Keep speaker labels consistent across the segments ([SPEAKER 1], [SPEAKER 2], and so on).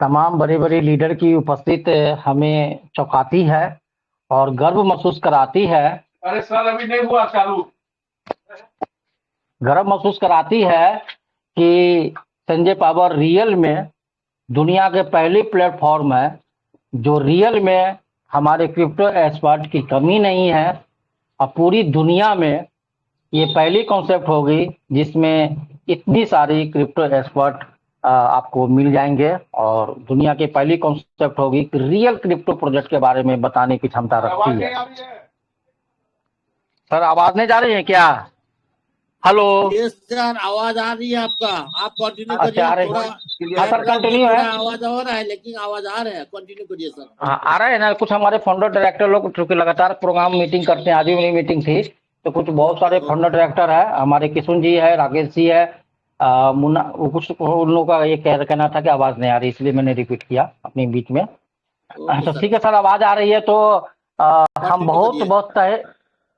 [SPEAKER 1] तमाम बड़े बड़े लीडर की उपस्थित हमें चौंकाती है और गर्व महसूस कराती है।
[SPEAKER 2] अरे सर अभी नहीं हुआ चालू।
[SPEAKER 1] गर्व महसूस कराती है कि संजय पावर रियल में दुनिया के पहले प्लेटफॉर्म है जो रियल में हमारे क्रिप्टो एक्सपर्ट की कमी नहीं है। और पूरी दुनिया में ये पहली कॉन्सेप्ट होगी जिसमें इतनी सारी क्रिप्टो एक्सपर्ट आपको मिल जाएंगे और दुनिया की पहली कॉन्सेप्ट होगी कि रियल क्रिप्टो प्रोजेक्ट के बारे में बताने की क्षमता रखती है। सर आवाज नहीं जा रही है क्या? हेलो।
[SPEAKER 3] यस सर, आवाज आ रही है आपका। आप कंटिन्यू
[SPEAKER 1] अच्छा,
[SPEAKER 3] करिए।
[SPEAKER 1] आ रही
[SPEAKER 3] थोड़ा
[SPEAKER 1] हाँ सर, कंटिन्यू है।
[SPEAKER 3] आवाज हो रहा है लेकिन आवाज आ रहा है। कंटिन्यू करिए सर।
[SPEAKER 1] हाँ आ रहा है ना। कुछ हमारे फाउंडर डायरेक्टर लोग चूंकि लगातार प्रोग्राम मीटिंग करते हैं, आज भी मेरी मीटिंग थी, तो कुछ बहुत सारे फाउंडर डायरेक्टर है, हमारे किशुन जी है, राकेश जी है, मुन्ना, वो कुछ उन लोगों का ये कहना था कि आवाज नहीं आ रही, इसलिए मैंने रिपीट किया अपने बीच में। तो ठीक है सर, आवाज आ रही है तो हम बहुत बहुत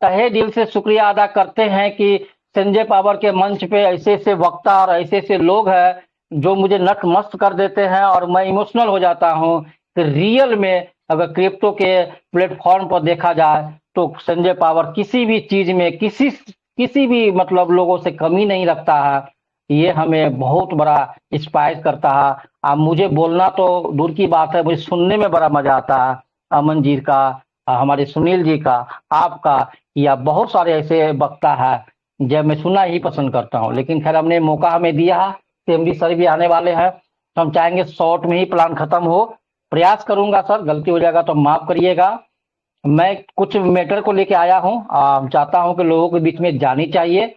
[SPEAKER 1] तहे दिल से शुक्रिया अदा करते हैं कि संजय पावर के मंच पे ऐसे ऐसे वक्ता और ऐसे ऐसे लोग हैं जो मुझे नतमस्त कर देते हैं और मैं इमोशनल हो जाता हूं कि रियल में अगर क्रिप्टो के प्लेटफॉर्म पर देखा जाए तो संजय पावर किसी भी चीज में किसी भी मतलब लोगों से कमी नहीं रखता है। ये हमें बहुत बड़ा इंस्पायर करता है। अब मुझे बोलना तो दूर की बात है, मुझे सुनने में बड़ा मजा आता है। अमन जी का, हमारे सुनील जी का, आपका, या बहुत सारे ऐसे वक्ता है जब मैं सुनना ही पसंद करता हूँ। लेकिन खैर हमने मौका हमें दिया है, एमडी सर भी आने वाले हैं तो हम चाहेंगे शॉर्ट में ही प्लान खत्म हो। प्रयास करूंगा सर, गलती हो जाएगा तो माफ करिएगा। मैं कुछ मैटर को लेके आया हूँ, चाहता हूँ कि लोगों के बीच में जानी चाहिए।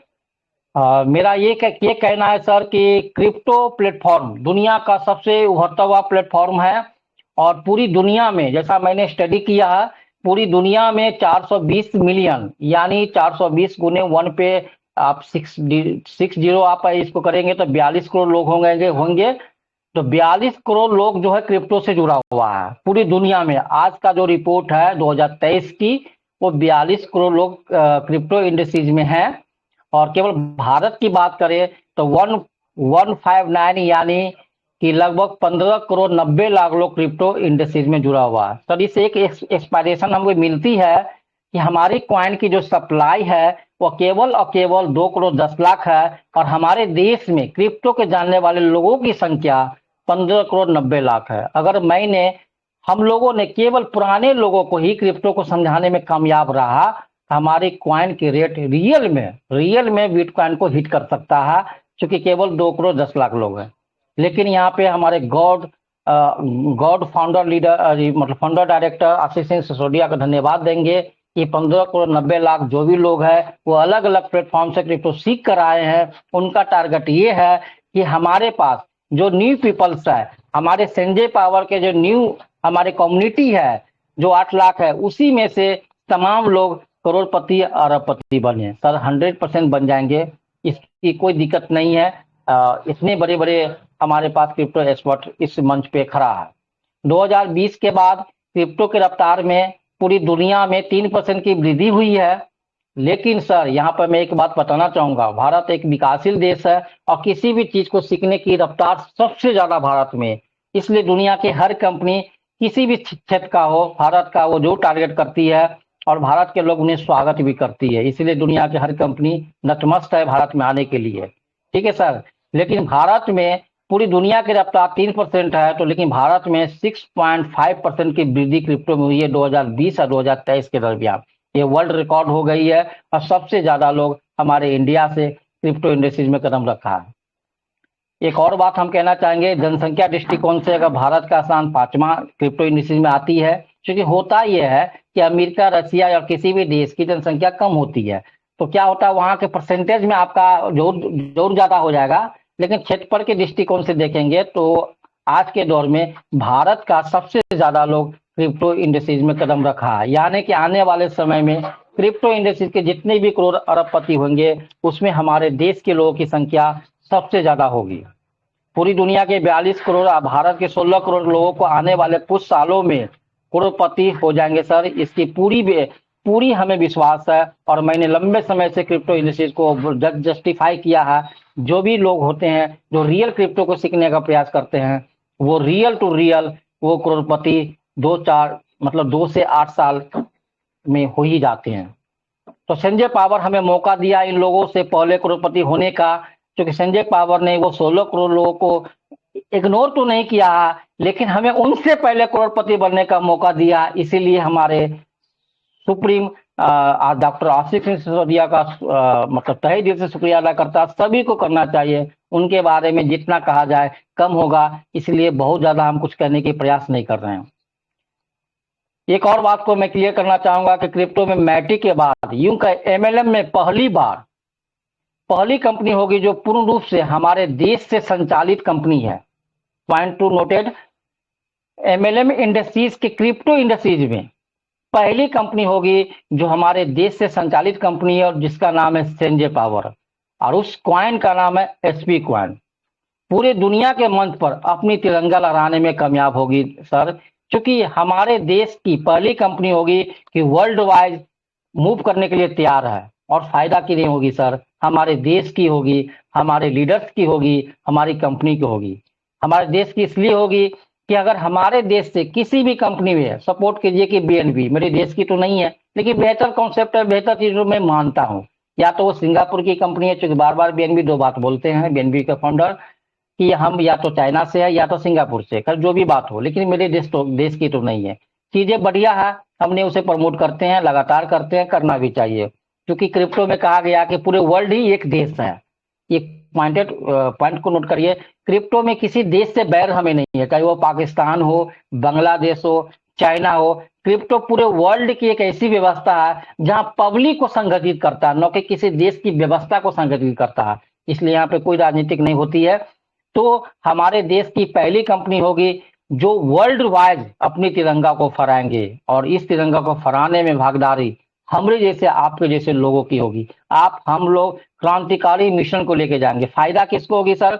[SPEAKER 1] मेरा ये कहना है सर कि क्रिप्टो प्लेटफॉर्म दुनिया का सबसे उभरता हुआ प्लेटफॉर्म है और पूरी दुनिया में, जैसा मैंने स्टडी किया है, पूरी दुनिया में 420 मिलियन यानी 420 गुने 1 पे आप 60 आप इसको करेंगे तो 42 करोड़ लोग होंगे। तो 42 करोड़ लोग जो है क्रिप्टो से जुड़ा हुआ है पूरी दुनिया में। आज का जो रिपोर्ट है 2023 की, वो 42 करोड़ लोग क्रिप्टो इंडस्ट्रीज में हैं। और केवल भारत की बात करें तो 159 यानी कि लगभग 15 करोड़ 90 लाख लोग क्रिप्टो इंडस्ट्रीज में जुड़ा हुआ है। सर इससे एक एक्सपायरेशन हमको मिलती है कि हमारी कॉइन की जो सप्लाई है वो केवल और केवल 2 करोड़ 10 लाख है और हमारे देश में क्रिप्टो के जानने वाले लोगों की संख्या 15 करोड़ 90 लाख है। अगर हम लोगों ने केवल पुराने लोगों को ही क्रिप्टो को समझाने में कामयाब रहा, हमारी कॉइन की रेट रियल में बिटकॉइन को हिट कर सकता है, क्योंकि केवल 2 करोड़ 10 लाख लोग हैं। लेकिन यहाँ पे हमारे गॉड फाउंडर लीडर मतलब फाउंडर डायरेक्टर आशीष सिंह सिसोदिया का धन्यवाद देंगे कि 15 करोड़ 90 लाख जो भी लोग हैं वो अलग अलग प्लेटफॉर्म से क्रिप्टो सीख कर आए हैं। उनका टारगेट ये है कि हमारे पास जो न्यू पीपल्स है, हमारे संजय पावर के जो न्यू हमारे कम्युनिटी है जो 8 लाख है, उसी में से तमाम लोग करोड़पति अरबपति बने। सर 100% बन जाएंगे, इसकी कोई दिक्कत नहीं है। इतने बड़े बड़े हमारे पास क्रिप्टो एक्सपर्ट इस मंच पे खड़ा है। 2020 के बाद क्रिप्टो के रफ्तार में पूरी दुनिया में 3% की वृद्धि हुई है। लेकिन सर यहाँ पर मैं एक बात बताना चाहूंगा, भारत एक विकासशील देश है और किसी भी चीज को सीखने की रफ्तार सबसे ज्यादा भारत में। इसलिए दुनिया के हर कंपनी किसी भी क्षेत्र का हो, भारत का वो जो टारगेट करती है और भारत के लोग उन्हें स्वागत भी करती है। इसलिए दुनिया की हर कंपनी नतमस्त है भारत में आने के लिए। ठीक है सर। लेकिन भारत में पूरी दुनिया की रफ्तार 3% है, तो लेकिन भारत में 6.5% की वृद्धि क्रिप्टो में हुई है 2020 और 2023 के दरमियान। ये वर्ल्ड रिकॉर्ड हो गई है और सबसे ज्यादा लोग हमारे इंडिया से क्रिप्टो इंडस्ट्रीज में कदम रखा है। एक और बात हम कहना चाहेंगे, जनसंख्या दृष्टिकोण से अगर भारत का स्थान 5वां क्रिप्टो इंडस्ट्रीज में आती है, क्योंकि होता यह है कि अमेरिका, रशिया या किसी भी देश की जनसंख्या कम होती है तो क्या होता है, वहां के परसेंटेज में आपका जोर ज्यादा हो जाएगा। लेकिन क्षेत्रफल के दृष्टिकोण से देखेंगे तो आज के दौर में भारत का सबसे ज्यादा लोग क्रिप्टो इंडस्ट्रीज में कदम रखा है। यानी कि आने वाले समय में क्रिप्टो इंडस्ट्रीज के जितने भी करोड़ अरबपति होंगे उसमें हमारे देश के लोगों की संख्या सबसे ज्यादा होगी। पूरी दुनिया के 42 करोड़, भारत के 16 करोड़ लोगों को आने वाले कुछ सालों में करोड़पति हो जाएंगे सर, इसकी पूरी हमें विश्वास है। और मैंने लंबे समय से क्रिप्टो इंडस्ट्रीज को जस्टिफाई किया है। जो भी लोग होते हैं जो रियल क्रिप्टो को सीखने का प्रयास करते हैं वो रियल टू रियल वो करोड़पति 2 से 8 साल में हो ही जाते हैं। तो संजय पावर हमें मौका दिया इन लोगों से पहले करोड़पति होने का, क्योंकि संजय पावर ने वो 16 करोड़ लोगों को इग्नोर तो नहीं किया, लेकिन हमें उनसे पहले करोड़पति बनने का मौका दिया। इसीलिए हमारे सुप्रीम डॉक्टर आसिफ सिंह सिसोदिया का मतलब तहे दिल से शुक्रिया अदा करता। सभी को करना चाहिए, उनके बारे में जितना कहा जाए कम होगा, इसलिए बहुत ज्यादा हम कुछ कहने के प्रयास नहीं कर रहे हैं। एक और बात को मैं क्लियर करना चाहूंगा कि क्रिप्टो में मैटी के बाद यूं कह एमएलएम में पहली कंपनी होगी जो पूर्ण रूप से हमारे देश से संचालित कंपनी है। Point two noted, MLM industries के क्रिप्टो इंडस्ट्रीज में पहली कंपनी होगी जो हमारे देश से संचालित कंपनी है और जिसका नाम है संजय पावर, और उस क्वाइन का नाम है एसपी क्वाइन। पूरे दुनिया के मंच पर अपनी तिरंगा लहराने में कामयाब होगी सर, क्योंकि हमारे देश की पहली कंपनी होगी कि वर्ल्ड वाइड मूव करने के लिए तैयार है। और फायदा की नहीं होगी सर, हमारे देश की होगी, हमारे लीडर्स की होगी, हमारी कंपनी की होगी। हमारे देश की इसलिए होगी कि अगर हमारे देश से किसी भी कंपनी में सपोर्ट कीजिए कि बीएनबी मेरे देश की तो नहीं है, लेकिन बेहतर कॉन्सेप्ट है, बेहतर चीजों में मानता हूँ। या तो वो सिंगापुर की कंपनी है, क्योंकि बार बार बीएनबी दो बात बोलते हैं बीएनबी के फाउंडर कि हम या तो चाइना से है या तो सिंगापुर से, कर जो भी बात हो, लेकिन मेरे देश की तो नहीं है। चीजें बढ़िया है, हमने उसे प्रमोट करते हैं, लगातार करते हैं, करना भी चाहिए, क्योंकि क्रिप्टो में कहा गया कि पूरे वर्ल्ड ही एक देश है। ये पॉइंट को नोट करिए, क्रिप्टो में किसी देश से बैर हमें नहीं है, चाहे वो पाकिस्तान हो, बांग्लादेश हो, चाइना हो। क्रिप्टो पूरे वर्ल्ड की एक ऐसी व्यवस्था है जहां पब्लिक को संगठित करता है, न कि किसी देश की व्यवस्था को संगठित करता है। इसलिए यहाँ पे कोई राजनीतिक नहीं होती है। तो हमारे देश की पहली कंपनी होगी जो वर्ल्ड वाइड अपनी तिरंगा को फहराएंगे, और इस तिरंगा को फहराने में भागीदारी हमरे जैसे आपके जैसे लोगों की होगी। हम लोग क्रांतिकारी मिशन को लेके जाएंगे। फायदा किसको होगी सर?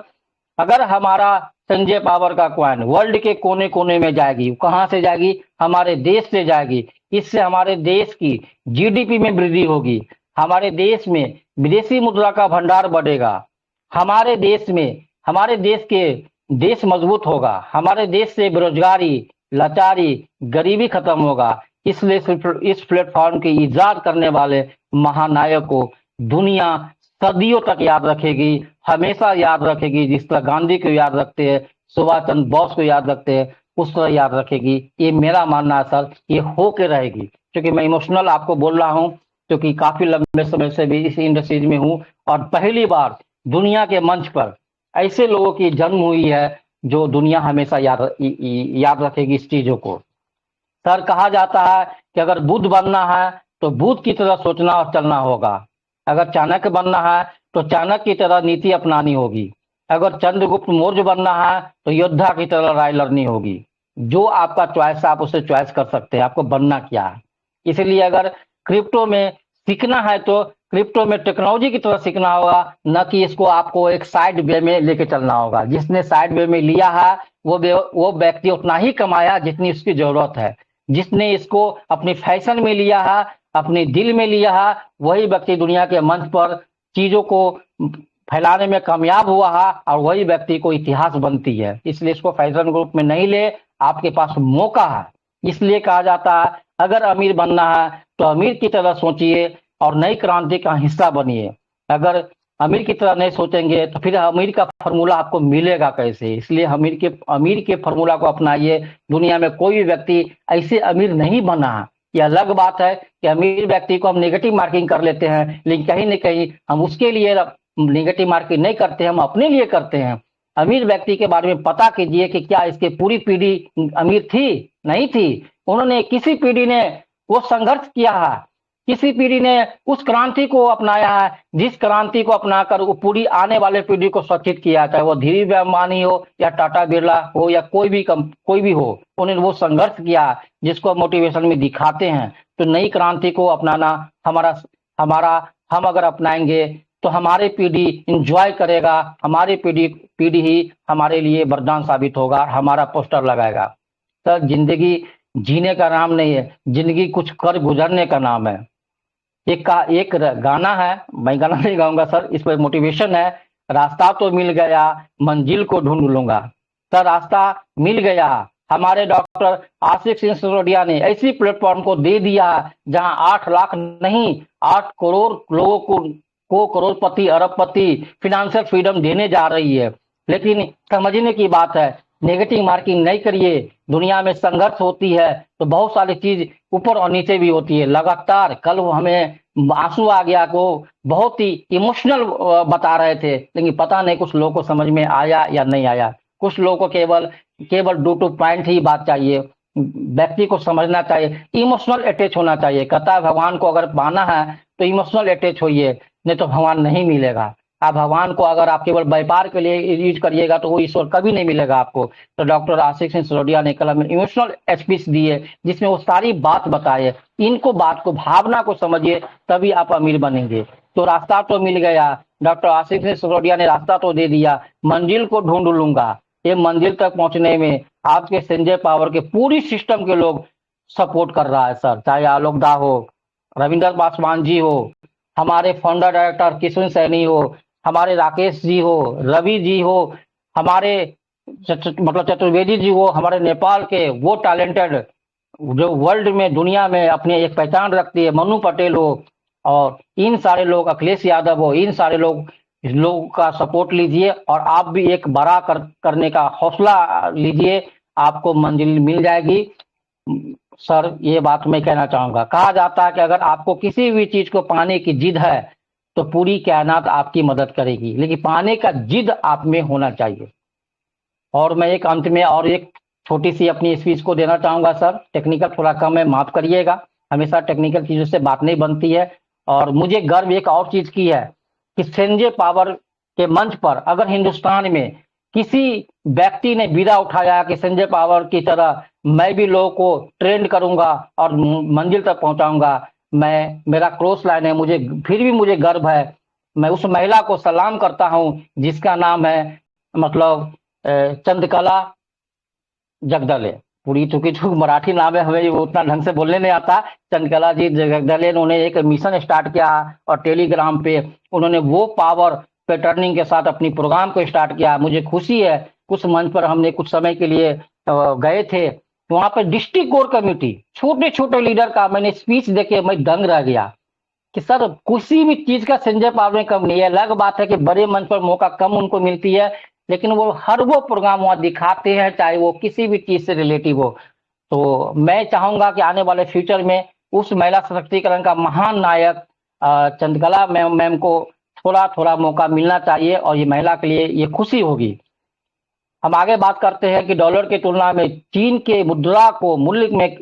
[SPEAKER 1] अगर हमारा संजय पावर का कॉइन वर्ल्ड के कोने कोने में जाएगी, कहां से जाएगी? हमारे देश से जाएगी। इससे हमारे देश की जीडीपी में वृद्धि होगी, हमारे देश में विदेशी मुद्रा का भंडार बढ़ेगा, हमारे देश के देश मजबूत होगा, हमारे देश से बेरोजगारी, लाचारी, गरीबी खत्म होगा। इसलिए इस प्लेटफॉर्म की इजाद करने वाले महानायक को दुनिया सदियों तक याद रखेगी, हमेशा याद रखेगी। जिस तरह गांधी को याद रखते हैं, सुभाष चंद्र बोस को याद रखते हैं, उस तरह याद रखेगी। ये मेरा मानना है सर, ये हो के रहेगी। क्योंकि मैं इमोशनल आपको बोल रहा हूँ, क्योंकि काफी लंबे समय से भी इस इंडस्ट्रीज में हूँ, और पहली बार दुनिया के मंच पर ऐसे लोगों की जन्म हुई है जो दुनिया हमेशा याद रखेगी इस चीजों को। सर, कहा जाता है कि अगर बुद्ध बनना है तो बुद्ध की तरह सोचना और चलना होगा, अगर चाणक्य बनना है तो चाणक्य की तरह नीति अपनानी होगी, अगर चंद्रगुप्त मौर्य बनना है तो योद्धा की तरह राय लड़नी होगी। जो आपका चॉइस है आप उसे चॉइस कर सकते हैं, आपको बनना क्या है। इसलिए अगर क्रिप्टो में सीखना है तो क्रिप्टो में टेक्नोलॉजी की तरह सीखना होगा, न कि इसको आपको एक साइड वे में लेके चलना होगा। जिसने साइड वे में लिया है वो व्यक्ति उतना ही कमाया जितनी उसकी जरूरत है। जिसने इसको अपनी फैशन में लिया है, अपने दिल में लिया है, वही व्यक्ति दुनिया के मंच पर चीजों को फैलाने में कामयाब हुआ है, और वही व्यक्ति को इतिहास बनती है। इसलिए इसको फैशन ग्रुप में नहीं ले, आपके पास मौका है। इसलिए कहा जाता है अगर अमीर बनना है तो अमीर की तरह सोचिए और नई क्रांति का हिस्सा बनिए। अगर अमीर की तरह नहीं सोचेंगे तो फिर अमीर का फॉर्मूला आपको मिलेगा कैसे? इसलिए अमीर के फॉर्मूला को अपनाइए। दुनिया में कोई भी व्यक्ति ऐसे अमीर नहीं बना है। यह अलग बात है कि अमीर व्यक्ति को हम नेगेटिव मार्किंग कर लेते हैं, लेकिन कहीं न कहीं हम उसके लिए नेगेटिव मार्किंग नहीं करते, हम अपने लिए करते हैं। अमीर व्यक्ति के बारे में पता कीजिए कि क्या इसकी पूरी पीढ़ी अमीर थी? नहीं थी। उन्होंने किसी पीढ़ी ने वो संघर्ष किया है, किसी पीढ़ी ने उस क्रांति को अपनाया है जिस क्रांति को अपनाकर वो पूरी आने वाले पीढ़ी को शिक्षित किया, चाहे वो धीरूभाई अंबानी हो या टाटा बिरला हो या कोई भी हो। उन्होंने वो संघर्ष किया जिसको मोटिवेशन में दिखाते हैं। तो नई क्रांति को अपनाना हम अगर अपनाएंगे तो हमारी पीढ़ी इंजॉय करेगा, हमारी पीढ़ी ही हमारे लिए वरदान साबित होगा, हमारा पोस्टर लगाएगा। सर, जिंदगी जीने का नाम नहीं है, जिंदगी कुछ कर गुजरने का नाम है। एक गाना है, मैं गाना नहीं गाऊंगा सर, इस पर मोटिवेशन है। रास्ता तो मिल गया, मंजिल को ढूंढ लूंगा। सर रास्ता मिल गया। हमारे डॉक्टर आशिक सिंह सिसोदिया ने ऐसी प्लेटफॉर्म को दे दिया जहां 8 लाख नहीं 8 करोड़ लोगों को करोड़पति अरबपति फिनेंशियल फ्रीडम देने जा रही है। लेकिन समझने की बात है, नेगेटिव मार्किंग नहीं करिए। दुनिया में संघर्ष होती है तो बहुत सारी चीज ऊपर और नीचे भी होती है। लगातार कल हमें आंसू आ गया को बहुत ही इमोशनल बता रहे थे, लेकिन पता नहीं कुछ लोगों को समझ में आया या नहीं आया। कुछ लोगों को केवल 2 पॉइंट ही बात चाहिए, व्यक्ति को समझना चाहिए, इमोशनल अटैच होना चाहिए। कहता है भगवान को अगर पाना है तो इमोशनल अटैच होइए, नहीं तो भगवान नहीं मिलेगा। आप भगवान को अगर आप केवल व्यापार के लिए यूज करिएगा तो वो ईश्वर कभी नहीं मिलेगा आपको। तो डॉक्टर आशिक सिंह सिसोदिया ने कल में इमोशनल स्पीच दी है जिसमें वो सारी बात बताए। इनको बात को भावना को समझिए तभी आप अमीर बनेंगे। तो रास्ता तो मिल गया, डॉक्टर आशिक सिंह सिसोदिया ने रास्ता तो दे दिया, मंजिल को ढूंढ लूंगा। ये मंजिल तक पहुंचने में आपके संजय पावर के पूरी सिस्टम के लोग सपोर्ट कर रहा है सर, चाहे आलोक दा हो, रविंद्र पासवान जी हो, हमारे फाउंडर डायरेक्टर किशन सैनी हो, हमारे राकेश जी हो, रवि जी हो, हमारे मतलब चतुर्वेदी जी हो, हमारे नेपाल के वो टैलेंटेड जो वर्ल्ड में दुनिया में अपनी एक पहचान रखती है, मनु पटेल हो, और इन सारे लोग, अखिलेश यादव हो, इन सारे लोग का सपोर्ट लीजिए और आप भी एक बड़ा करने का हौसला लीजिए, आपको मंजिल मिल जाएगी। सर ये बात मैं कहना चाहूंगा, कहा जाता है कि अगर आपको किसी भी चीज को पाने की जिद है तो पूरी कायनात आपकी मदद करेगी, लेकिन पाने का जिद आप में होना चाहिए। और मैं एक अंत में और एक छोटी सी अपनी स्पीच को देना चाहूंगा सर, टेक्निकल थोड़ा कम है, माफ करिएगा, हमेशा टेक्निकल चीजों से बात नहीं बनती है। और मुझे गर्व एक और चीज की है कि संजय पावर के मंच पर अगर हिंदुस्तान में किसी व्यक्ति ने बीड़ा उठाया कि संजय पावर की तरह मैं भी लोगों को ट्रेंड करूंगा और मंजिल तक पहुंचाऊंगा, मेरा क्रॉस लाइन है, मुझे फिर भी मुझे गर्व है। मैं उस महिला को सलाम करता हूं जिसका नाम है मतलब चंद्रकला जगदले। पूरी चूंकि मराठी नाम है, हमें उतना ढंग से बोलने नहीं आता। चंद्रकला जी जगदले, उन्होंने एक मिशन स्टार्ट किया और टेलीग्राम पे उन्होंने वो पावर पैटर्निंग के साथ अपनी प्रोग्राम को स्टार्ट किया। मुझे खुशी है कुछ मंच पर हमने कुछ समय के लिए गए थे, वहां पर डिस्ट्रिक्ट कोर कमेटी छोटे छोटे लीडर का मैंने स्पीच देके मैं दंग रह गया कि सर किसी भी चीज का संजय पावर में कम नहीं है। अलग बात है कि बड़े मंच पर मौका कम उनको मिलती है, लेकिन वो हर वो प्रोग्राम वहां दिखाते हैं, चाहे वो किसी भी चीज से रिलेटिव हो। तो मैं चाहूंगा कि आने वाले फ्यूचर में उस महिला सशक्तिकरण का महान नायक चंद्रकला मैम को थोड़ा थोड़ा मौका मिलना चाहिए और ये महिला के लिए ये खुशी होगी। हम आगे बात करते हैं कि डॉलर की तुलना में चीन के मुद्रा को मूल्य में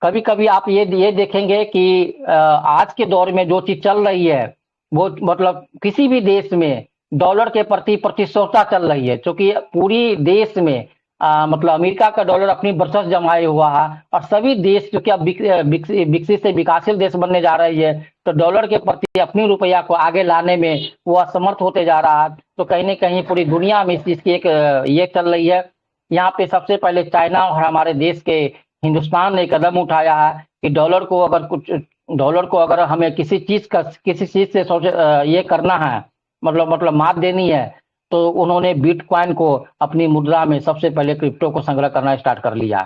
[SPEAKER 1] कभी कभी आप ये देखेंगे कि आज के दौर में जो चीज चल रही है वो मतलब किसी भी देश में डॉलर के प्रति प्रतिस्पर्धा चल रही है, क्योंकि पूरी देश में मतलब अमेरिका का डॉलर अपनी वर्चस्व जमाए हुआ है और सभी देश जो कि अब विकसित से विकासशील देश बनने जा रही है, तो डॉलर के प्रति अपनी रुपया को आगे लाने में वो असमर्थ होते जा रहा है। तो कहीं ना कहीं पूरी दुनिया में इस चीज की एक ये चल रही है। यहाँ पे सबसे पहले चाइना और हमारे देश के हिंदुस्तान ने कदम उठाया है कि डॉलर को अगर हमें किसी चीज से ये करना है, मतलब मात देनी है, तो उन्होंने बिटकॉइन को अपनी मुद्रा में सबसे पहले क्रिप्टो को संग्रह करना स्टार्ट कर लिया।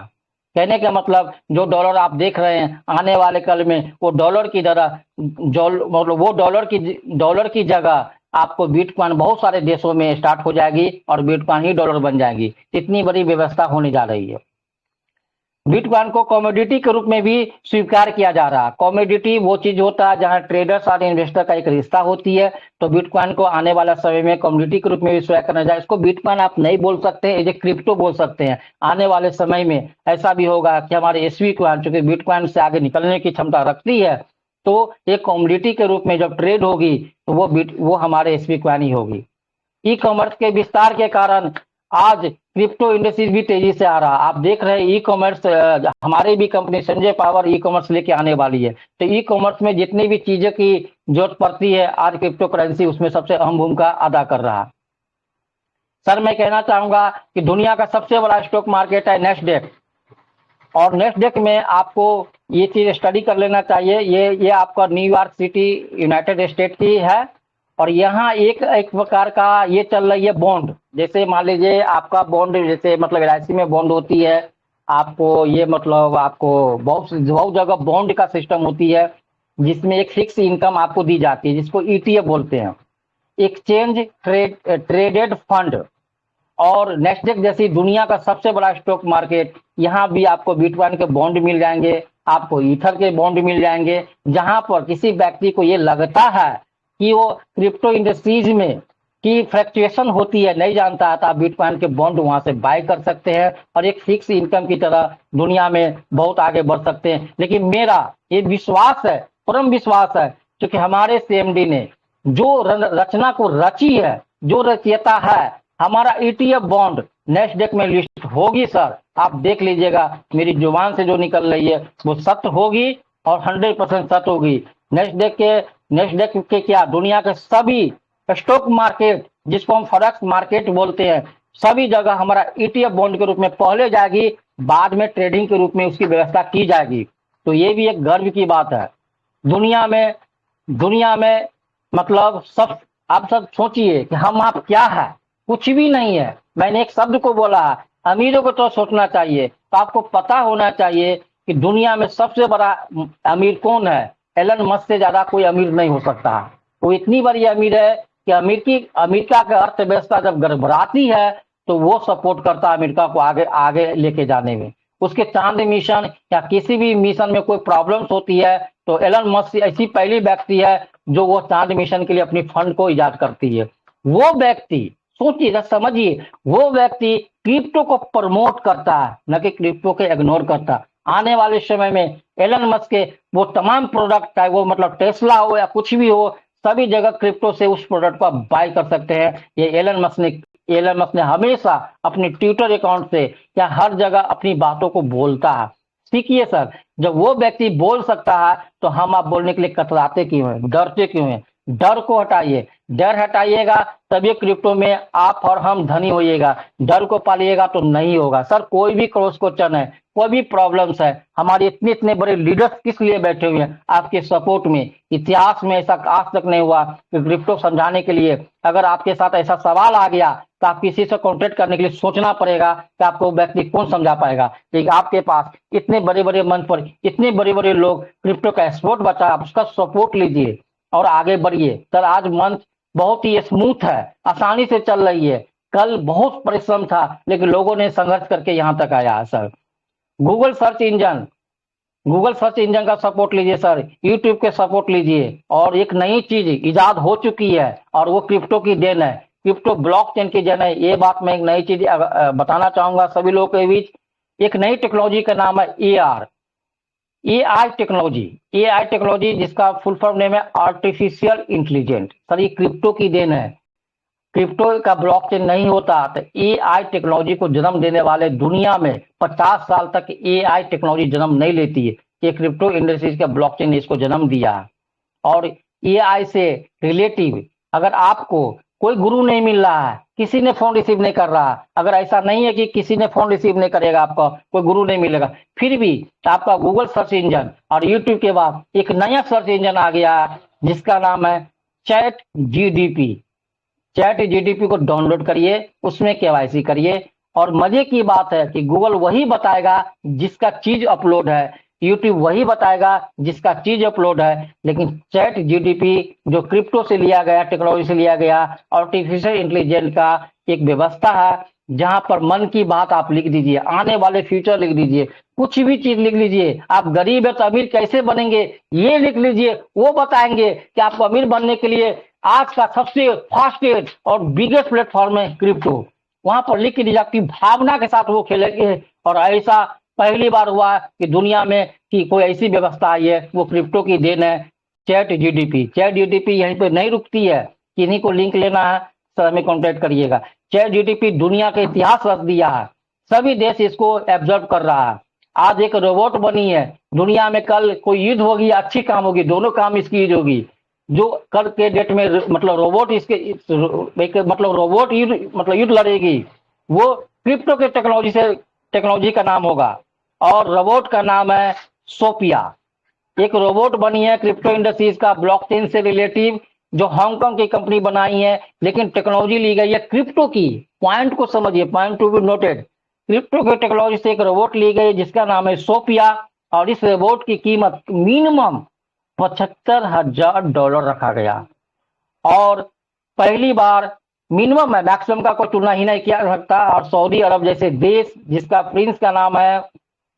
[SPEAKER 1] कहने का मतलब जो डॉलर आप देख रहे हैं आने वाले कल में वो डॉलर की तरह मतलब वो डॉलर की जगह आपको बिटकॉइन बहुत सारे देशों में स्टार्ट हो जाएगी और बिटकॉइन ही डॉलर बन जाएगी। इतनी बड़ी व्यवस्था होने जा रही है। बिटकॉइन को कमोडिटी के रूप में भी स्वीकार किया जा रहा है। कमोडिटी वो चीज होता है जहां ट्रेडर्स और इन्वेस्टर का एक रिश्ता होती है, तो बिटकॉइन को आने वाला समय में कमोडिटी के रूप में भी स्वीकार करना जाए। इसको बिटकॉइन आप नहीं बोल सकते, ये क्रिप्टो बोल सकते हैं। आने वाले समय में ऐसा भी होगा कि हमारे एसवी कॉइन चूंकि बिटकॉइन से आगे निकलने की क्षमता रखती है, तो एक कमोडिटी के रूप में जब ट्रेड होगी तो वो हमारे एसवी कॉइन ही होगी। ई कॉमर्स के विस्तार के कारण आज क्रिप्टो इंडस्ट्री भी तेजी से आ रहा है। आप देख रहे हैं ई कॉमर्स, हमारी भी company Sanjay power e commerce लेके आने वाली है। तो ई कॉमर्स में जितनी भी चीजों की जरूरत पड़ती है आज क्रिप्टो करेंसी उसमें सबसे अहम भूमिका अदा कर रहा है। सर मैं कहना चाहूंगा कि दुनिया का सबसे बड़ा स्टॉक मार्केट है नेस्डेक, और नेस्डेक में आपको ये चीज स्टडी कर लेना चाहिए। ये आपका न्यूयॉर्क सिटी यूनाइटेड स्टेट की है और यहाँ एक प्रकार का ये चल रही है बॉन्ड, जैसे मान लीजिए आपका बॉन्ड, जैसे मतलब LIC में बॉन्ड होती है, आपको ये मतलब आपको बहुत जगह बॉन्ड का सिस्टम होती है, जिसमें एक फिक्स इनकम आपको दी जाती है, जिसको ETF बोलते हैं, एक्सचेंज ट्रेडेड फंड। और नेस्डेक जैसी दुनिया का सबसे बड़ा स्टॉक मार्केट, यहाँ भी आपको बिटकॉइन के बॉन्ड मिल जाएंगे, आपको ईथर के बॉन्ड मिल जाएंगे, जहां पर किसी व्यक्ति को ये लगता है कि वो क्रिप्टो इंडस्ट्रीज में की फ्लक्चुएशन होती है, नहीं जानता है, तो आप बिटकॉइन के बॉन्ड वहां से बाय कर सकते हैं और एक फिक्स इनकम की तरह दुनिया में बहुत आगे बढ़ सकते हैं। लेकिन मेरा ये विश्वास है, परम विश्वास है, क्योंकि हमारे CMD ने जो रचना को रची है, जो रचयिता है, हमारा ETF बॉन्ड नेस्डेक में लिस्ट होगी सर, आप देख लीजिएगा, मेरी जुबान से जो निकल रही है वो सत्य होगी और 100% सत्य होगी। नेस्डेक के क्या, दुनिया के सभी स्टॉक मार्केट, जिसको हम फॉरेक्स मार्केट बोलते हैं, सभी जगह हमारा ETF बॉन्ड के रूप में पहले जाएगी, बाद में ट्रेडिंग के रूप में उसकी व्यवस्था की जाएगी। तो ये भी एक गर्व की बात है। दुनिया में मतलब सब, आप सब सोचिए कि हम आप क्या है, कुछ भी नहीं है। मैंने एक शब्द को बोला, अमीरों को तो सोचना चाहिए, तो आपको पता होना चाहिए कि दुनिया में सबसे बड़ा अमीर कौन है। एलन मस्क से ज्यादा कोई अमीर नहीं हो सकता। वो इतनी बड़ी अमीर है कि अमेरिका का अर्थव्यवस्था जब गड़बड़ाती है तो वो सपोर्ट करता है अमेरिका को आगे आगे लेके जाने में। उसके चांद मिशन या किसी भी मिशन में कोई प्रॉब्लम्स होती है तो एलन मस्क ऐसी पहली व्यक्ति है जो वो चांद मिशन के लिए अपनी फंड को इजाद करती है। वो व्यक्ति, सोचिए, समझिए, वो व्यक्ति क्रिप्टो को प्रमोट करता है, न कि क्रिप्टो को इग्नोर करता। आने वाले समय में एलन मस्क के वो तमाम प्रोडक्ट, चाहे वो मतलब टेस्ला हो या कुछ भी हो, सभी जगह क्रिप्टो से उस प्रोडक्ट को बाय कर सकते हैं। ये एलन मस्क ने हमेशा अपने ट्विटर अकाउंट से या हर जगह अपनी बातों को बोलता है। सीखिए सर, जब वो व्यक्ति बोल सकता है तो हम आप बोलने के लिए कतराते क्यों हैं, डरते क्यों हैं? डर को हटाइए, डर हटाइएगा तभी क्रिप्टो में आप और हम धनी होइएगा। डर को पालिएगा तो नहीं होगा सर। कोई भी क्रॉस क्वेश्चन है, कोई भी प्रॉब्लम्स है, हमारे इतने बड़े लीडर्स किस लिए बैठे हुए हैं? आपके सपोर्ट में। इतिहास में ऐसा आज तक नहीं हुआ कि क्रिप्टो समझाने के लिए अगर आपके साथ ऐसा सवाल आ गया तो आप किसी से कॉन्टेक्ट करने के लिए सोचना पड़ेगा कि आपको व्यक्ति कौन समझा पाएगा। लेकिन आपके पास इतने बड़े बड़े मंच पर इतने बड़े बड़े लोग क्रिप्टो का एक्सपर्ट बचा, आप उसका सपोर्ट लीजिए और आगे बढ़िए सर। आज मंच बहुत ही स्मूथ है, आसानी से चल रही है। कल बहुत परिश्रम था लेकिन लोगों ने संघर्ष करके यहां तक आया है सर। गूगल सर्च इंजन का सपोर्ट लीजिए सर, यूट्यूब के सपोर्ट लीजिए। और एक नई चीज इजाद हो चुकी है और वो क्रिप्टो की देन है, क्रिप्टो ब्लॉकचेन की देन है। ये बात मैं एक नई चीज बताना चाहूंगा सभी लोगों के बीच। एक नई टेक्नोलॉजी का नाम है AI टेक्नोलॉजी, जिसका फुल फॉर्म नेम है आर्टिफिशियल इंटेलिजेंट। सर ये क्रिप्टो की देन है। क्रिप्टो का ब्लॉकचेन नहीं होता तो AI टेक्नोलॉजी को जन्म देने वाले दुनिया में 50 साल तक AI टेक्नोलॉजी जन्म नहीं लेती है। ये क्रिप्टो इंडस्ट्रीज का ब्लॉकचेन ने इसको जन्म दिया है। और AI से रिलेटिव अगर आपको कोई गुरु नहीं मिल रहा है, किसी ने फोन रिसीव नहीं कर रहा, अगर ऐसा नहीं है कि किसी ने फोन रिसीव नहीं करेगा, आपका कोई गुरु नहीं मिलेगा, फिर भी आपका गूगल सर्च इंजन और यूट्यूब के बाद एक नया सर्च इंजन आ गया है जिसका नाम है चैट जीडीपी को डाउनलोड करिए, उसमें KYC करिए। और मजे की बात है कि गूगल वही बताएगा जिसका चीज अपलोड है, यूट्यूब वही बताएगा जिसका चीज अपलोड है। लेकिन चैट जीडीपी जो क्रिप्टो से लिया गया, टेक्नोलॉजी से लिया गया, आर्टिफिशियल इंटेलिजेंस का एक व्यवस्था है जहां पर मन की बात आप लिख दीजिए, आने वाले फ्यूचर लिख दीजिए, कुछ भी चीज लिख लीजिए। आप गरीब है तो अमीर कैसे बनेंगे ये लिख लीजिए, वो बताएंगे कि आपको अमीर बनने के लिए आज का सबसे फास्टेस्ट और बिगेस्ट प्लेटफॉर्म है क्रिप्टो। वहां पर लिख दीजिए, आपकी भावना के साथ वो खेलेंगे। और ऐसा पहली बार हुआ कि दुनिया में कि कोई ऐसी व्यवस्था आई है, वो क्रिप्टो की देन है चैट जीडीपी यहीं पे नहीं रुकती है। किन्हीं को लिंक लेना है सर हमें कॉन्टेक्ट करिएगा। चैट जीडीपी दुनिया का इतिहास रख दिया है, सभी देश इसको ऑब्जर्व कर रहा है। आज एक रोबोट बनी है दुनिया में, कल कोई युद्ध होगी, अच्छी काम होगी, दोनों काम इसकी यूज होगी। जो कल के डेट में मतलब रोबोट युद्ध लड़ेगी, वो क्रिप्टो के टेक्नोलॉजी का नाम होगा। और रोबोट का नाम है सोफिया। एक रोबोट बनी है क्रिप्टो इंडस्ट्रीज का ब्लॉकचेन से रिलेटिव, जो हांगकांग की कंपनी बनाई है, लेकिन टेक्नोलॉजी ली गई है क्रिप्टो की। पॉइंट को समझिए, point to be noted. Crypto की टेक्नोलॉजी से एक रोबोट ली गई जिसका नाम है सोफिया, और इस रोबोट की कीमत मिनिमम $75,000 रखा गया। और पहली बार मिनिमम है, मैक्सिमम का कोई तुलना ही नहीं किया सकता। और सऊदी अरब जैसे देश जिसका प्रिंस का नाम है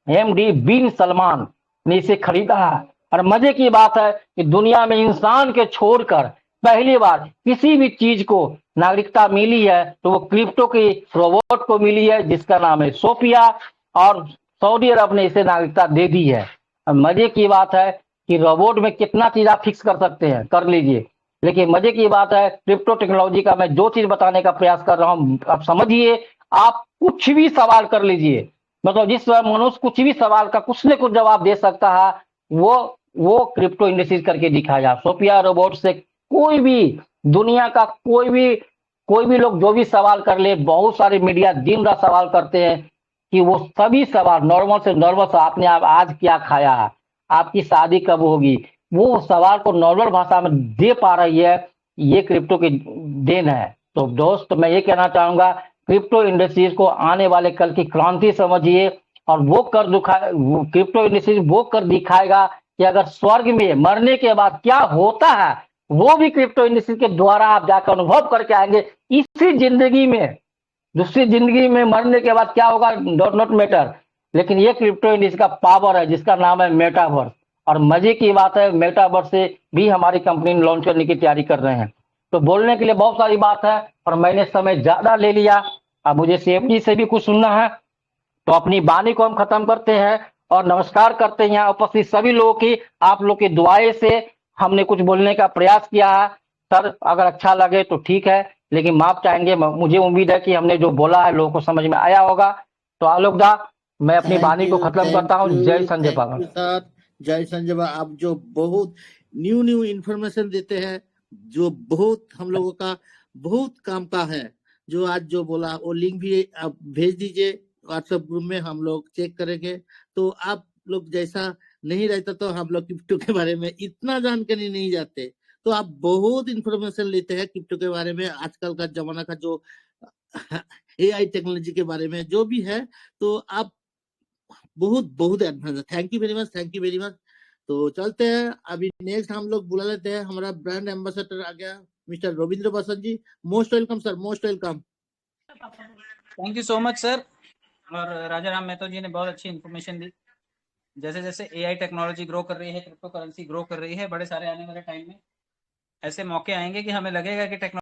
[SPEAKER 1] एमडी बिन सलमान ने इसे खरीदा है। और मजे की बात है कि दुनिया में इंसान के छोड़कर पहली बार किसी भी चीज को नागरिकता मिली है तो वो क्रिप्टो की रोबोट को मिली है जिसका नाम है सोफिया, और सऊदी अरब ने इसे नागरिकता दे दी है। और मजे की बात है कि रोबोट में कितना चीज आप फिक्स कर सकते हैं, कर लीजिए। लेकिन मजे की बात है क्रिप्टो टेक्नोलॉजी का मैं जो चीज बताने का प्रयास कर रहा हूं, आप समझिए, आप कुछ भी सवाल कर लीजिए, मतलब जिस मनुष्य कुछ भी सवाल का कुछ न कुछ जवाब दे सकता है वो क्रिप्टो इंडस्ट्रीज करके दिखाया। सोफिया रोबोट से कोई भी दुनिया का कोई भी लोग जो भी सवाल कर ले, बहुत सारे मीडिया दिन रात सवाल करते हैं कि वो सभी सवाल नॉर्मल से नॉर्मल सा, आपने आप आज क्या खाया है, आपकी शादी कब होगी, वो सवाल को नॉर्मल भाषा में दे पा रही है, ये क्रिप्टो की देन है। तो दोस्त मैं ये कहना चाहूंगा, क्रिप्टो इंडस्ट्रीज को आने वाले कल की क्रांति समझिए, और वो क्रिप्टो इंडस्ट्रीज वो कर दिखाएगा कि अगर स्वर्ग में मरने के बाद क्या होता है वो भी क्रिप्टो इंडस्ट्री के द्वारा आप जाकर अनुभव करके आएंगे इसी जिंदगी में। दूसरी जिंदगी में मरने के बाद क्या होगा डोट नॉट मैटर, लेकिन ये क्रिप्टो इंडस्ट्री का पावर है जिसका नाम है मेटावर्स। और मजे की बात है मेटावर्स से भी हमारी कंपनी लॉन्च करने की तैयारी कर रहे हैं। तो बोलने के लिए बहुत सारी बात है और मैंने समय ज्यादा ले लिया। अब मुझे सेफ्टी से भी कुछ सुनना है, तो अपनी वाणी को हम खत्म करते हैं और नमस्कार करते हैं यहाँ उपस्थित सभी लोगों की। आप लोग की दुआएं से हमने कुछ बोलने का प्रयास किया है। सर अगर अच्छा लगे तो ठीक है, लेकिन माफ चाहेंगे। मुझे उम्मीद है कि हमने जो बोला है लोगों को समझ में आया होगा। तो आलोक दा, मैं अपनी वाणी को खत्म करता हूँ। जय संजय पावर।
[SPEAKER 3] सर, जय संजय बा, आप जो बहुत न्यू इंफॉर्मेशन देते हैं, जो बहुत हम लोगों का बहुत काम का है, जो आज जो बोला वो लिंक भी आप भेज दीजिए व्हाट्सएप ग्रुप में, हम लोग चेक करेंगे। तो आप लोग जैसा नहीं रहता तो हम लोग क्रिप्टो के बारे में इतना जानकारी नहीं जाते, तो आप बहुत इंफॉर्मेशन लेते हैं क्रिप्टो के बारे में, आजकल का जमाना का जो एआई टेक्नोलॉजी के बारे में जो भी है, तो आप बहुत बहुत एडवांस है। Thank you very much, thank you very much. तो चलते हैं, अभी नेक्स्ट हम लोग बुला लेते हैं, हमारा ब्रांड एम्बेसडर आ गया mister Ravindra Basant ji. Most welcome sir, most welcome.
[SPEAKER 4] Thank you so much sir. और राजा राम मेहतो जी ने बहुत अच्छी इन्फॉर्मेशन दी। जैसे जैसे एआई टेक्नोलॉजी ग्रो कर रही है, क्रिप्टो करेंसी ग्रो कर रही है, बड़े सारे आने वाले टाइम में ऐसे मौके आएंगे कि हमें लगेगा कि टेक्नोलॉजी